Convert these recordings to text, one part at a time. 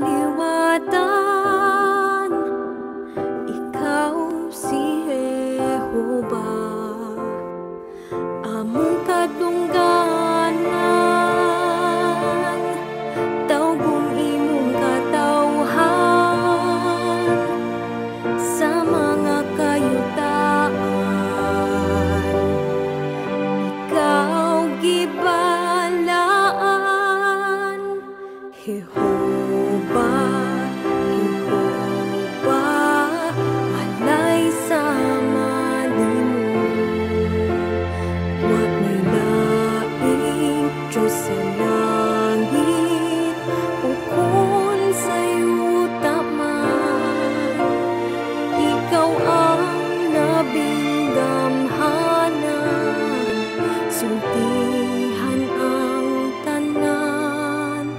kaliwatan, ikaw si Jehovah, among kadungganan, tawgong imong katawhan sa mga kayutaan. Ikaw gibalaan, Jehovah, Jehovah, walay sama nimo. Wa may laing Diyos sa langit, ukon sa yuta man. Ikaw ang labing gamhanan, sultihan ang tanan.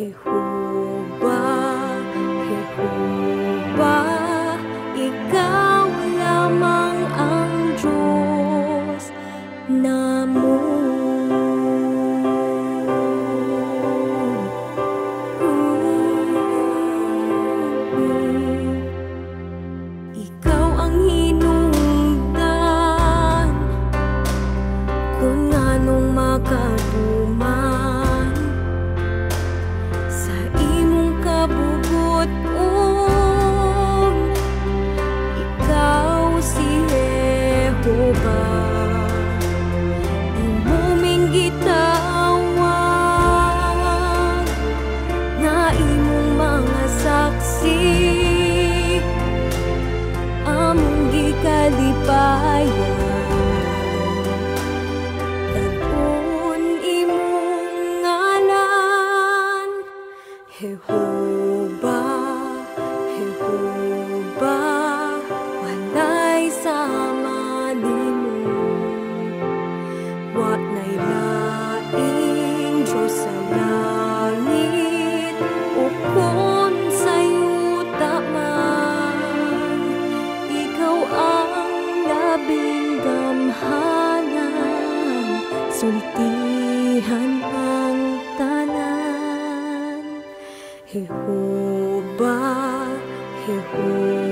Jehovah, Jehovah, ikaw lamang ang Diyos namo. Ikaw ang hinungdan kung nganong makatuman sa imong kabubuton. Ikaw si Jehovah, imong gitawag na imong mga saksi, among gikalipayan. Dagon imong ngalan, Jehovah, Jehovah, walay sama nimo. Wa nay laing Diyos sa langit, ukon sa yuta man. Ikaw ang labing gamhanan, sultihan ang tanan. Jehovah, Jehovah.